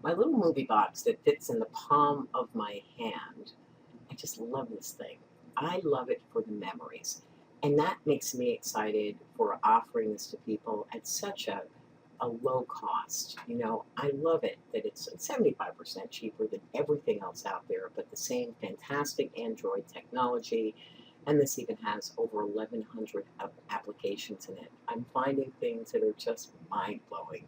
my little movie box that fits in the palm of my hand. I just love this thing. I love it for the memories. And that makes me excited for offering this to people at such a low cost. I love it that it's 75% cheaper than everything else out there, but the same fantastic Android technology. And this even has over 1,100 applications in it. I'm finding things that are just mind blowing.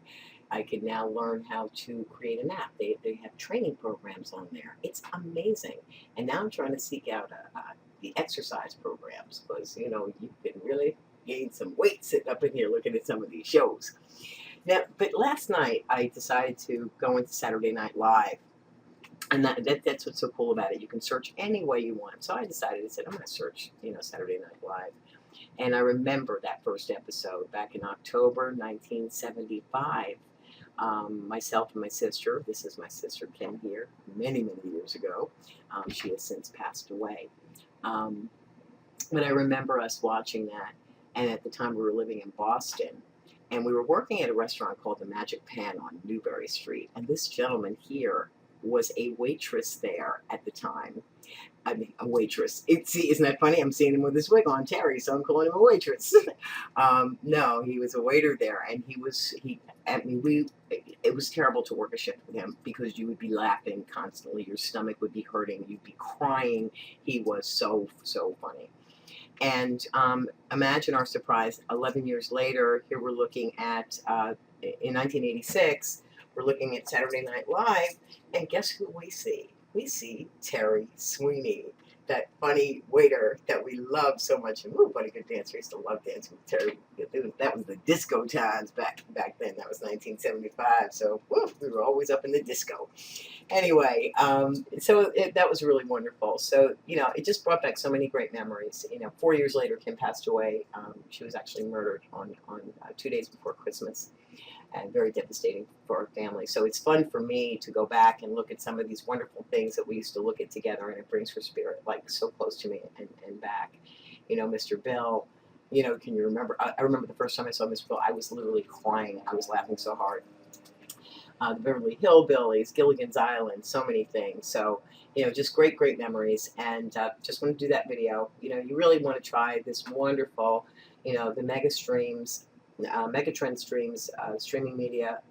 I can now learn how to create an app. They have training programs on there. It's amazing. And now I'm trying to seek out the exercise programs because, you can really gain some weight sitting up in here looking at some of these shows. Now, but last night I decided to go into Saturday Night Live. And that's what's so cool about it. You can search any way you want. So I said, I'm going to search, Saturday Night Live. And I remember that first episode back in October 1975. Myself and my sister, this is my sister Kim here, many, many years ago. She has since passed away. But I remember us watching that. And at the time we were living in Boston. And we were working at a restaurant called the Magic Pan on Newbury Street. And this gentleman here was a waitress there at the time. I mean, a waitress. Isn't that funny? I'm seeing him with his wig on, Terry, so I'm calling him a waitress. No, he was a waiter there, and it was terrible to work a shift with him because you would be laughing constantly. Your stomach would be hurting. You'd be crying. He was so, so funny. And imagine our surprise, 11 years later, here we're looking at, in 1986, we're looking at Saturday Night Live, and guess who we see? We see Terry Sweeney, that funny waiter that we love so much. And what a good dancer. I used to love dancing with Terry. That was the disco times back then. That was 1975. So we were always up in the disco. Anyway, that was really wonderful. So, it just brought back so many great memories. 4 years later, Kim passed away. She was actually murdered on 2 days before Christmas. And very devastating for our family. So it's fun for me to go back and look at some of these wonderful things that we used to look at together, and it brings her spirit like so close to me and back. Mr. Bill, can you remember? I remember the first time I saw Mr. Bill, I was literally crying. I was laughing so hard. The Beverly Hillbillies, Gilligan's Island, so many things. So, just great, great memories. And just want to do that video. You really want to try this wonderful, the mega streams, Megatrend streams, streaming media.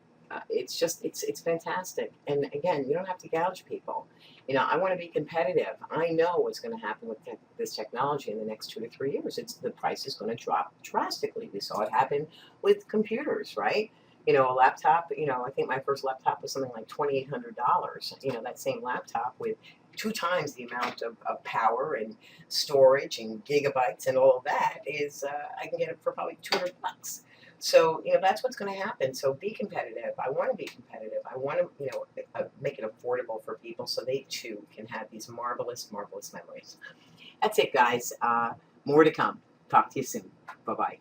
It's fantastic. And again, you don't have to gouge people. I want to be competitive. I know what's going to happen with this technology in the next 2 to 3 years. The price is going to drop drastically. We saw it happen with computers, right? A laptop, I think my first laptop was something like $2,800. That same laptop with 2 times the amount of power and storage and gigabytes and all of that is, I can get it for probably $200. So, that's what's going to happen. So be competitive. I want to be competitive. I want to, make it affordable for people so they too can have these marvelous, marvelous memories. That's it, guys. More to come. Talk to you soon. Bye-bye.